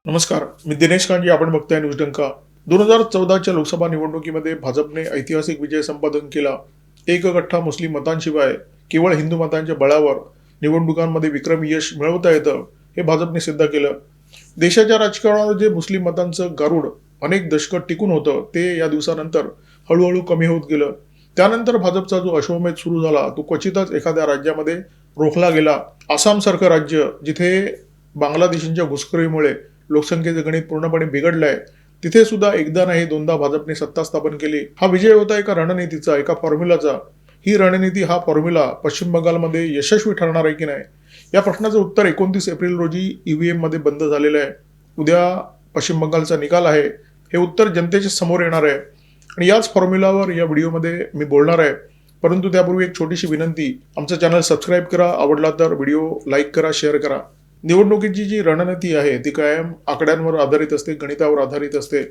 नमस्कार, मी दिनेश कांजी. आपण बघताय न्यूज डंका. 2014च्या लोकसभा निवडणुकीमध्ये भाजपने ऐतिहासिक विजय संपादन केला. एक गठ्ठा मुस्लिम मतांशिवाय केवळ हिंदू मतांच्या बळावर निवडणुकांमध्ये विक्रमी यश मिळवता येतं, हे भाजपने सिद्ध केलं. देशाच्या राजकारणावर जे मुस्लिम मतांचं गारुड अनेक दशकं टिकून होतं, ते या दिवसानंतर हळूहळू कमी होत गेलं. त्यानंतर भाजपचा जो अश्वमेध सुरू झाला, तो क्वचितच एखाद्या राज्यामध्ये रोखला गेला. आसामसारखं राज्य, जिथे बांगलादेशींच्या घुसखोरीमुळे लोकसंख्येचं गणित पूर्णपणे बिघडलंय, तिथे सुद्धा एकदा नाही दोनदा भाजपने सत्ता स्थापन केली. हा विजय होता एका रणनीतीचा, एका फॉर्म्युलाचा. ही रणनीती, हा फॉर्म्युला पश्चिम बंगालमध्ये यशस्वी ठरणार आहे की नाही, या प्रश्नाचं उत्तर 29 एप्रिल रोजी ईव्हीएम मध्ये बंद झालेलं आहे. उद्या पश्चिम बंगालचा निकाल आहे. हे उत्तर जनतेच्या समोर येणार आहे आणि याच फॉर्म्युलावर या व्हिडिओमध्ये मी बोलणार आहे. परंतु त्यापूर्वी एक छोटीशी विनंती, आमचं चॅनल सबस्क्राईब करा, आवडला तर व्हिडिओ लाईक करा, शेअर करा. निवडणुकीची जी रणनीती आहे ती कायम आकड्यांवर आधारित असते, गणितावर आधारित असते.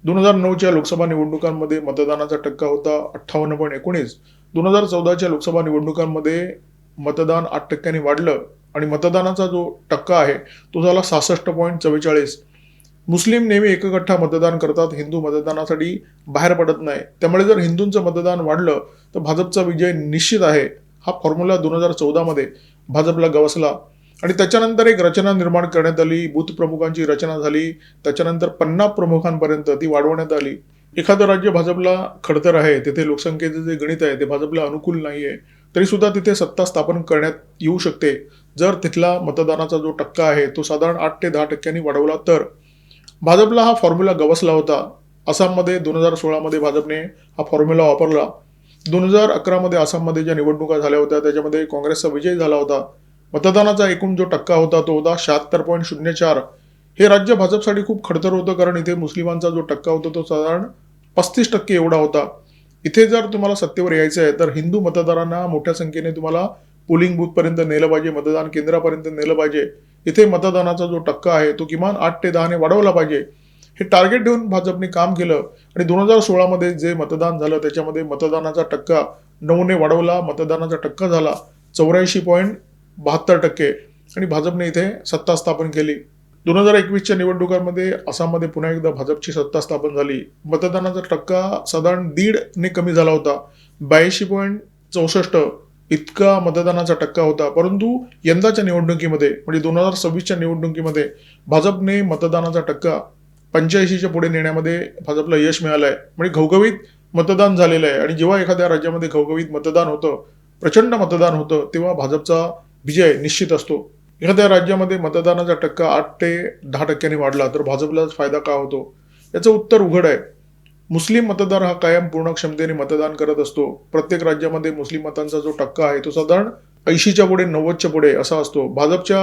2009च्या लोकसभा निवडणुकांमध्ये मतदानाचा टक्का होता 58.19. 2014च्या लोकसभा निवडणुकांमध्ये मतदान 8% वाढलं आणि मतदानाचा जो टक्का आहे तो झाला 66.44. मुस्लिम नेहमी एकगठ्ठा मतदान करतात, हिंदू मतदानासाठी बाहेर पडत नाही. त्यामुळे जर हिंदूंचं मतदान वाढलं तर भाजपचा विजय निश्चित आहे. हा फॉर्म्युला 2014 मध्ये भाजपला गवसला आणि त्याच्यानंतर एक रचना निर्माण करण्यात आली. बूथ प्रमुखांची रचना झाली. त्याच्यानंतर 50 प्रमुखांपर्यंत ती वाढवण्यात आली. एखादं राज्य भाजपला खडतर आहे, तिथे लोकसंख्येचे जे गणित आहे ते भाजपला अनुकूल नाहीये, तरी सुद्धा तिथे सत्ता स्थापन करण्यात येऊ शकते, जर तिथला मतदानाचा जो टक्का आहे तो साधारण 8 ते 10% वाढवला तर. भाजपला हा फॉर्म्युला गवसला होता. आसाममध्ये 2016 मध्ये भाजपने हा फॉर्म्युला वापरला. 2011 मध्ये आसाममध्ये ज्या निवडणुका झाल्या होत्या त्याच्यामध्ये काँग्रेसचा विजय झाला होता. मतदानाचा एकूण जो टक्का होता तो होता 76.04. हे राज्य भाजपसाठी खूप खडतर होतं, कारण इथे मुस्लिमांचा जो टक्का होता तो साधारण 35% एवढा होता. इथे जर तुम्हाला सत्तेवर यायचं आहे तर हिंदू मतदारांना मोठ्या संख्येने तुम्हाला पोलिंग बूथ पर्यंत नेलं पाहिजे, मतदान केंद्रापर्यंत नेलं पाहिजे. इथे मतदानाचा जो टक्का आहे तो किमान 8 ते 10 वाढवला पाहिजे. हे टार्गेट देऊन भाजपने काम केलं आणि 2016 मध्ये जे मतदान झालं त्याच्यामध्ये मतदानाचा टक्का 9 वाढवला. मतदानाचा टक्का झाला 84.72% आणि भाजपने इथे सत्ता स्थापन केली. 2021च्या निवडणुकांमध्ये आसाममध्ये पुन्हा एकदा भाजपची सत्ता स्थापन झाली. मतदानाचा टक्का साधारण 1.5 कमी झाला होता, 82.64 इतका मतदानाचा टक्का होता. परंतु यंदाच्या निवडणुकीमध्ये म्हणजे 2026च्या निवडणुकीमध्ये भाजपने मतदानाचा टक्का 85च्या पुढे नेण्यामध्ये भाजपला यश मिळालं आहे. म्हणजे घवघवीत मतदान झालेलं आहे आणि जेव्हा एखाद्या राज्यामध्ये घवघवीत मतदान होतं, प्रचंड मतदान होतं, तेव्हा भाजपचा विजय निश्चित असतो. एखाद्या राज्यामध्ये मतदानाचा टक्का 8 ते 10% वाढला तर भाजपलाच फायदा का होतो? याचं उत्तर उघड आहे. मुस्लिम मतदार हा कायम पूर्ण क्षमतेने मतदान करत असतो. प्रत्येक राज्यामध्ये मुस्लिम मतांचा जो टक्का आहे तो साधारण 80च्या पुढे, 90च्या पुढे असा असतो. भाजपच्या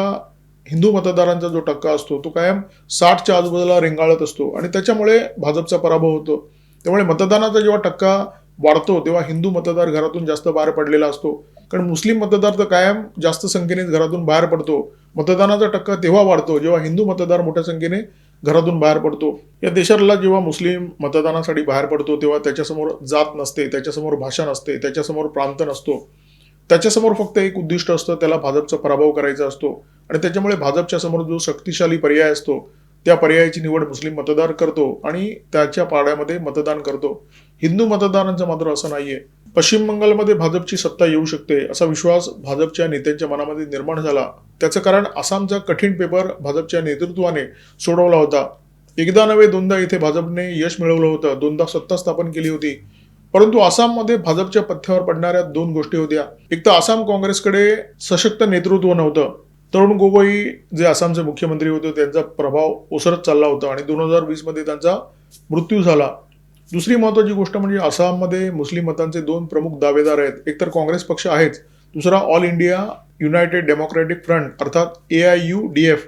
हिंदू मतदारांचा जो टक्का असतो तो कायम 60च्या आजूबाजूला रेंगाळत असतो आणि त्याच्यामुळे भाजपचा पराभव होतो. त्यामुळे मतदानाचा जेव्हा टक्का वाढतो तेव्हा हिंदू मतदार घरातून जास्त बाहेर पडलेला असतो, कारण मुस्लिम मतदार तर कायम जास्त संख्येने घरातून बाहेर पडतो. मतदानाचा टक्का तेव्हा वाढतो जेव्हा हिंदू मतदार मोठ्या संख्येने घरातून बाहेर पडतो. या देशाला जेव्हा मुस्लिम मतदानासाठी बाहेर पडतो तेव्हा त्याच्यासमोर जात नसते, त्याच्यासमोर भाषा नसते, त्याच्यासमोर प्रांत नसतो. त्याच्यासमोर फक्त एक उद्दिष्ट असतं, त्याला भाजपचा पराभव करायचा असतो आणि त्याच्यामुळे भाजपच्या समोर जो शक्तिशाली पर्याय असतो त्या पर्यायाची निवड मुस्लिम मतदार करतो आणि त्याच्या पाड्यामध्ये मतदान करतो. हिंदू मतदारांचं मात्र असं नाहीये. पश्चिम बंगालमध्ये भाजपची सत्ता येऊ शकते असा विश्वास भाजपच्या नेत्यांच्या मनामध्ये निर्माण झाला. त्याचं कारण आसामचा कठीण पेपर भाजपच्या नेतृत्वाने सोडवला होता. एकदा नव्हे दोनदा इथे भाजपने यश मिळवलं होतं, दोनदा सत्ता स्थापन केली होती. परंतु आसाममध्ये भाजपच्या पथ्यावर पडणाऱ्या 2 गोष्टी होत्या. एक तर आसाम काँग्रेसकडे सशक्त नेतृत्व नव्हतं. तरुण गोगोई जे आसामचे मुख्यमंत्री होते त्यांचा प्रभाव ओसरत चालला होता आणि 2020 मध्ये त्यांचा मृत्यू झाला. दुसरी महत्त्वाची गोष्ट म्हणजे आसाममध्ये मुस्लिम मतांचे 2 प्रमुख दावेदार आहेत. एक तर काँग्रेस पक्ष आहेच, दुसरा all India United democratic front अर्थात AIUDF.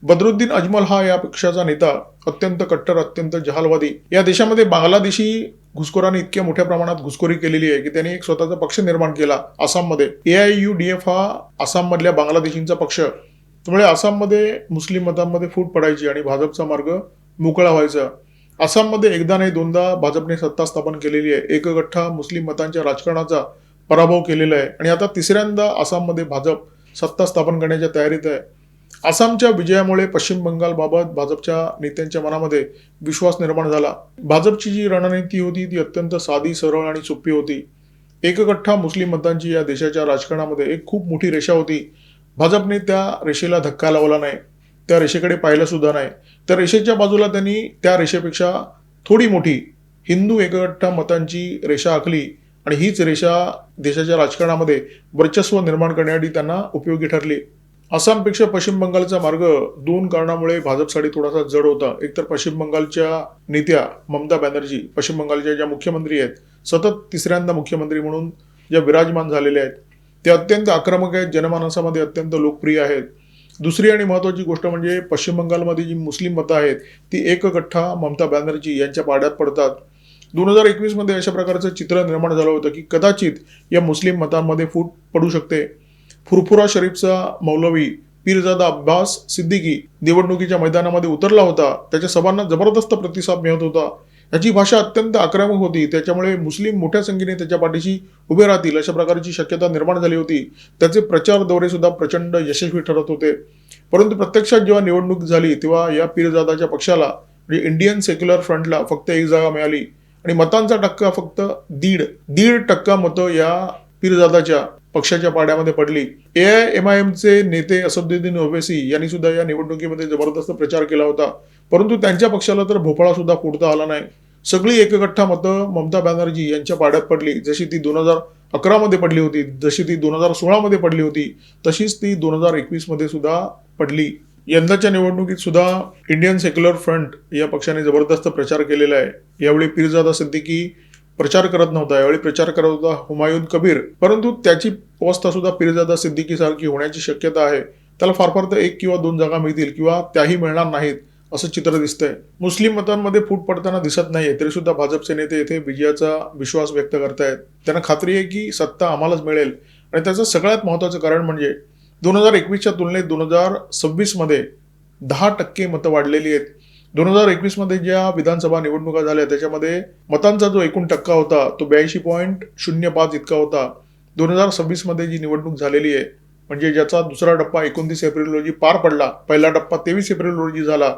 बदरुद्दीन अजमल हा या पक्षाचा नेता, अत्यंत कट्टर, अत्यंत जहालवादी. या देशामध्ये बांगलादेशी घुसखोरांनी इतक्या मोठ्या प्रमाणात घुसखोरी केलेली आहे की त्यांनी एक स्वतःचा पक्ष निर्माण केला आसाममध्ये. AIUDF हा आसाममधल्या बांगलादेशींचा पक्ष. त्यामुळे आसाममध्ये मुस्लिम मतांमध्ये फूट पडायची आणि भाजपचा मार्ग मोकळा व्हायचा. आसाममध्ये एकदा नाही दोनदा भाजपने सत्ता स्थापन केलेली आहे. एक गठ्ठा मुस्लिम मतांच्या राजकारणाचा पराभव केलेला आहे आणि आता तिसऱ्यांदा आसाममध्ये भाजप सत्ता स्थापन करण्याच्या तयारीत आहे. आसामच्या विजयामुळे पश्चिम बंगालबाबत भाजपच्या नेत्यांच्या मनामध्ये विश्वास निर्माण झाला. भाजपची जी रणनीती होती ती अत्यंत साधी, सरळ आणि सोपी होती. एकगठ्ठा मुस्लिम मतांची या देशाच्या राजकारणामध्ये एक खूप मोठी रेषा होती. भाजपने त्या रेषेला धक्का लावला नाही, त्या रेषेकडे पाहिलं सुद्धा नाही. त्या रेषेच्या बाजूला त्यांनी त्या रेषेपेक्षा थोडी मोठी हिंदू एकगठ्ठा मतांची रेषा आखली आणि हीच रेषा देशाच्या राजकारणामध्ये वर्चस्व निर्माण करण्यासाठी त्यांना उपयोगी ठरली. आसामपेक्षा पश्चिम बंगालचा मार्ग दोन कारणामुळे भाजपसाठी थोडासा जड होता. एकतर पश्चिम बंगालच्या नेत्या ममता बॅनर्जी, पश्चिम बंगालच्या ज्या मुख्यमंत्री आहेत, सतत तिसऱ्यांदा मुख्यमंत्री म्हणून ज्या विराजमान झालेल्या आहेत, त्या अत्यंत आक्रमक आहेत, जनमानसामध्ये अत्यंत लोकप्रिय आहेत. दुसरी आणि महत्त्वाची गोष्ट म्हणजे पश्चिम बंगालमध्ये जी मुस्लिम मतं आहेत ती एकगठ्ठा ममता बॅनर्जी यांच्या पाड्यात पडतात. 2021 मध्ये अशा प्रकारचं चित्र निर्माण झालं होतं की कदाचित या मुस्लिम मतांमध्ये फूट पडू शकते. फुरफुरा शरीफचा मौलवी पीरजादा अब्बास सिद्दीकी निवडणुकीच्या मैदानामध्ये उतरला होता. त्याच्या सभांना जबरदस्त प्रतिसाद मिळत होता. याची भाषा अत्यंत आक्रमक होती, त्याच्यामुळे मुस्लिम मोठ्या संख्येने त्याच्या पाठीशी उभे राहतील अशा प्रकारची शक्यता निर्माण झाली होती. त्याचे प्रचार दौरे सुद्धा प्रचंड यशस्वी ठरत होते. परंतु प्रत्यक्षात जेव्हा निवडणूक झाली तेव्हा या पीरजादाच्या पक्षाला म्हणजे इंडियन सेक्युलर फ्रंटला फक्त एक जागा मिळाली आणि मतांचा टक्का फक्त दीड टक्का मतं या पीरजादाच्या पक्षाच्या पाड्यामध्ये पडली. AIMIMचे नेते असदुद्दीन ओवैसी यांनी सुद्धा या निवडणुकीमध्ये जबरदस्त प्रचार केला होता, परंतु त्यांच्या पक्षाला तर भोपळा सुद्धा फोडता आला नाही. सगळी एकगठ्ठा मतं ममता बॅनर्जी यांच्या पाड्यात पडली. जशी ती 2011 मध्ये पडली होती, जशी ती 2016 मध्ये पडली होती, तशीच ती 2021 मध्ये सुद्धा पडली. यंदाच्या निवडणुकीत सुद्धा इंडियन सेक्युलर फ्रंट या पक्षाने जबरदस्त प्रचार केलेला आहे. यावेळी पीरजादा सिद्दीकी प्रचार करत नव्हता, यावेळी प्रचार करत होता हुमायून कबीर. परंतु त्याची अवस्था सुद्धा पीरजादा सिद्दीकी सारखी होण्याची शक्यता आहे. त्याला फार फार तर 1 किंवा 2 जागा मिळतील किंवा त्याही मिळणार नाहीत असं चित्र दिसतंय. मुस्लिम मतांमध्ये फूट पडताना दिसत नाहीये, तरी सुद्धा भाजपचे नेते येथे विजयाचा विश्वास व्यक्त करतायत. त्यांना खात्री आहे की सत्ता आम्हालाच मिळेल आणि त्याचं सगळ्यात महत्त्वाचं कारण म्हणजे 2021च्या तुलनेत 2026 मध्ये 10% मतं वाढलेली आहेत. 2021 मध्ये ज्या विधानसभा निवडणुका झाल्या त्याच्यामध्ये मतांचा जो एकूण टक्का होता तो 82.05 इतका होता. 2026 मध्ये जी निवडणूक झालेली आहे म्हणजे ज्याचा दुसरा टप्पा 29 एप्रिल रोजी पार पडला, पहिला टप्पा 23 एप्रिल रोजी झाला,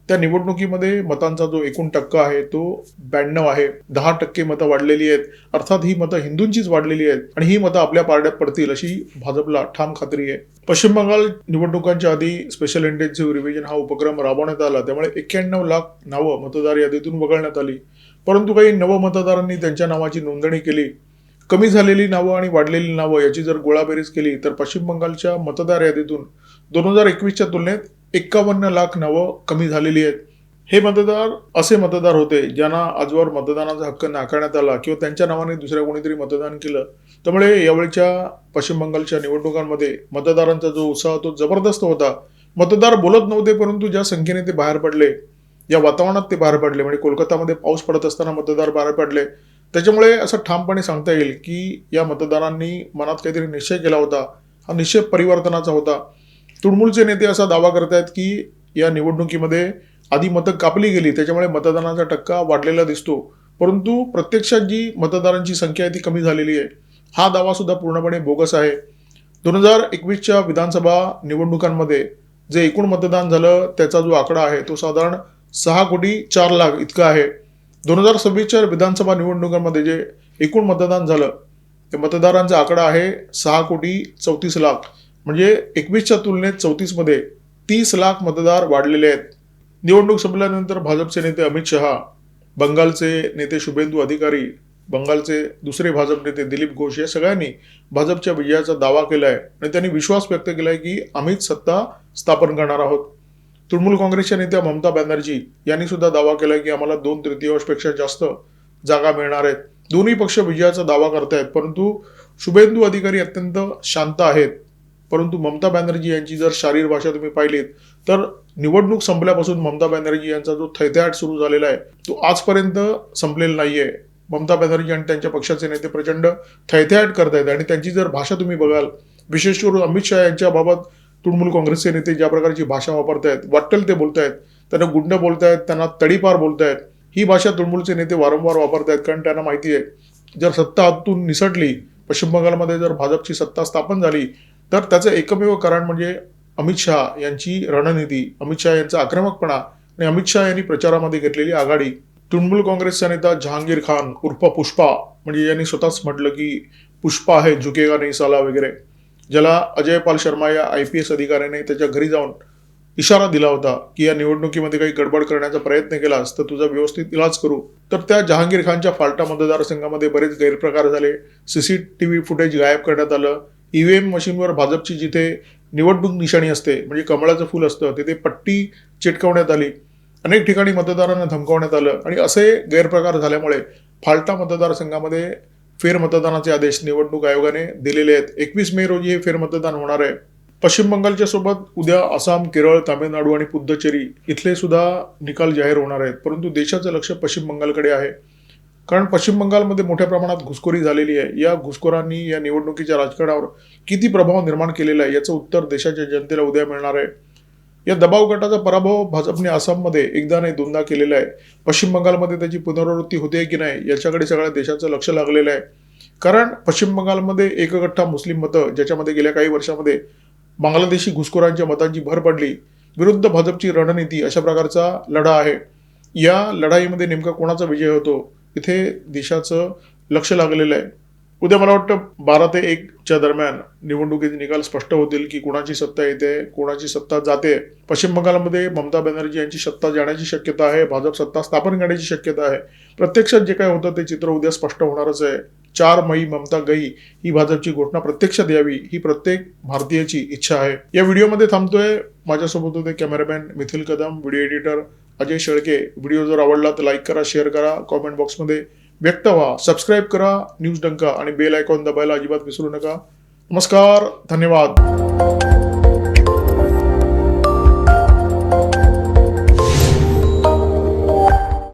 त्या निवडणुकीमध्ये मतांचा जो एकूण टक्का आहे तो 92 आहे. 10% मतं वाढलेली आहेत. अर्थात ही मतं हिंदूंचीच वाढलेली आहेत आणि ही मतं आपल्या पारड्यात पडतील अशी भाजपला ठाम खात्री आहे. पश्चिम बंगाल निवडणुकांच्या आधी स्पेशल इंटेन्सिव्ह रिव्हिजन हा उपक्रम राबवण्यात आला, त्यामुळे 91 लाख नावं मतदार यादीतून वगळण्यात आली. परंतु काही नवमतदारांनी त्यांच्या नावाची नोंदणी केली. कमी झालेली नावं आणि वाढलेली नावं याची जर गोळाबेरीज केली तर पश्चिम बंगालच्या मतदार यादीतून 2021च्या तुलनेत 51 लाख नावं कमी झालेली आहेत. हे मतदार असे मतदार होते ज्यांना आजवर मतदानाचा हक्क नाकारण्यात आला किंवा त्यांच्या नावाने दुसऱ्या कोणीतरी मतदान केलं. त्यामुळे यावेळच्या पश्चिम बंगालच्या निवडणुकांमध्ये मतदारांचा जो उत्साह तो जबरदस्त होता. मतदार बोलत नव्हते, परंतु ज्या संख्येने ते बाहेर पडले, या वातावरणात ते बाहेर पडले, म्हणजे कोलकातामध्ये पाऊस पडत असताना मतदार बाहेर पडले, त्याच्यामुळे असं ठामपणे सांगता येईल की या मतदारांनी मनात काहीतरी निश्चय केला होता. हा निश्चय परिवर्तनाचा होता. तृणमूलचे नेते असा दावा करतायत की या निवडणुकीमध्ये आधी मतं कापली गेली त्याच्यामुळे मतदानाचा टक्का वाढलेला दिसतो, परंतु प्रत्यक्षात जी मतदारांची संख्या आहे ती कमी झालेली आहे. हा दावा सुद्धा पूर्णपणे बोगस आहे. 2021च्या विधानसभा निवडणुकांमध्ये जे एकूण मतदान झालं त्याचा जो आकडा आहे तो साधारण 6,04,00,000 इतका आहे. 2026च्या विधानसभा निवडणुकांमध्ये जे एकूण मतदान झालं ते मतदारांचा आकडा आहे 6,34,00,000. म्हणजे 21च्या तुलनेत 34 मध्ये 30 लाख मतदार वाढलेले आहेत. निवडणूक संपल्यानंतर भाजपचे नेते अमित शहा, बंगालचे नेते शुभेंदू अधिकारी, बंगालचे दुसरे भाजप नेते दिलीप घोष या सगळ्यांनी भाजपच्या विजयाचा दावा केला आहे आणि त्यांनी विश्वास व्यक्त केला आहे की आम्हीच सत्ता स्थापन करणार आहोत. तृणमूल काँग्रेसच्या नेत्या ममता बॅनर्जी यांनी सुद्धा दावा केला की आम्हाला 2/3 जास्त जागा मिळणार आहेत. दोन्ही पक्ष विजयाचा दावा करतायत, परंतु शुभेंदू अधिकारी अत्यंत शांत आहेत. परंतु ममता बॅनर्जी यांची जर शारीर भाषा तुम्ही पाहिलीत तर निवडणूक संपल्यापासून ममता बॅनर्जी यांचा जो थैथयाट सुरू झालेला आहे तो आजपर्यंत संपलेला नाहीये. ममता बॅनर्जी आणि त्यांच्या पक्षाचे नेते प्रचंड थैथयाट करतायत आणि त्यांची जर भाषा तुम्ही बघाल, विशेष करून अमित शहा यांच्या बाबत तृणमूल काँग्रेसचे नेते ज्या प्रकारची भाषा वापरतायत, वाटेल ते बोलतायत, त्यांना गुंड बोलतायत, त्यांना तडीपार बोलतायत, ही भाषा तृणमूलचे नेते वारंवार वापरतायत. कारण त्यांना माहिती आहे जर सत्ता हातून निसटली, पश्चिम बंगालमध्ये जर भाजपची सत्ता स्थापन झाली तर त्याचं एकमेव कारण म्हणजे अमित शहा यांची रणनीती, अमित शहा यांचा आक्रमकपणा आणि अमित शहा यांनी प्रचारामध्ये घेतलेली आघाडी, तृणमूल काँग्रेसचा नेता जहांगीर खान उर्फ पुष्पा, म्हणजे यांनी स्वतःच म्हटलं की पुष्पा है झुकेगा नहीं साला वगैरे, ज्याला अजय पाल शर्मा या IPS अधिकाऱ्याने त्याच्या घरी जाऊन इशारा दिला होता की या निवडणुकीमध्ये काही गडबड करण्याचा प्रयत्न केलास तर तुझा व्यवस्थित इलाज करू. तर त्या जहांगीर खानच्या फाल्टा मतदारसंघामध्ये बरेच गैरप्रकार झाले. CCTV फुटेज गायब करण्यात आलं. EVM मशीनवर भाजपची जिथे निवडणूक निशाणी असते म्हणजे कमळाचं फूल असतं तिथे पट्टी चिटकवण्यात आली. अनेक ठिकाणी मतदारांना धमकावण्यात आलं आणि असे गैरप्रकार झाल्यामुळे फाल्टा मतदारसंघामध्ये फेरमतदानाचे आदेश निवडणूक आयोगाने दिलेले आहेत. 21 मे रोजी हे फेरमतदान होणार आहे. पश्चिम बंगालच्या सोबत उद्या आसाम, केरळ, तामिळनाडू आणि पुद्दचेरी इथले सुद्धा निकाल जाहीर होणार आहेत. परंतु देशाचं लक्ष पश्चिम बंगालकडे आहे, कारण पश्चिम बंगालमध्ये मोठ्या प्रमाणात घुसखोरी झालेली आहे. या घुसखोरांनी या निवडणुकीच्या राजकारणावर किती प्रभाव निर्माण केलेला आहे याचं उत्तर देशाच्या जनतेला उद्या मिळणार आहे. या दबाव गटाचा पराभव भाजपने आसाममध्ये एकदा नाही दोनदा केलेला आहे. पश्चिम बंगालमध्ये त्याची पुनरावृत्ती होते की नाही याच्याकडे सगळ्या देशाचं लक्ष लागलेलं आहे. कारण पश्चिम बंगालमध्ये एकगठ्ठा मुस्लिम मतं, ज्याच्यामध्ये गेल्या काही वर्षामध्ये बांगलादेशी घुसखोरांच्या मतांची भर पडली, विरुद्ध भाजपची रणनीती, अशा प्रकारचा लढा आहे. या लढाईमध्ये नेमका कोणाचा विजय होतो इथे देशाचं लक्ष लागलेलं आहे. उद्या मला वाटतं 12 ते 1च्या दरम्यान निवडणुकीचे निकाल स्पष्ट होतील की कोणाची सत्ता येते, कोणाची सत्ता जाते. पश्चिम बंगालमध्ये ममता बॅनर्जी यांची सत्ता जाण्याची शक्यता आहे, भाजप सत्ता स्थापन करण्याची शक्यता आहे. प्रत्यक्षात जे काय होतं ते चित्र उद्या स्पष्ट होणारच आहे. 4 मई ममता गई ही भाजपची घोषणा प्रत्यक्षात यावी ही प्रत्येक भारतीयाची इच्छा आहे. या व्हिडिओमध्ये थांबतोय. माझ्यासोबत होते cameraman methyl Kadam, video editor Ajay Shelke. Video जर आवडला तर लाईक करा, शेअर करा, कॉमेंट बॉक्समध्ये व्यक्त व्हा, सबस्क्राईब करा न्यूज डंका आणि बेल आयकॉन दबायला अजिबात विसरू नका. नमस्कार, धन्यवाद.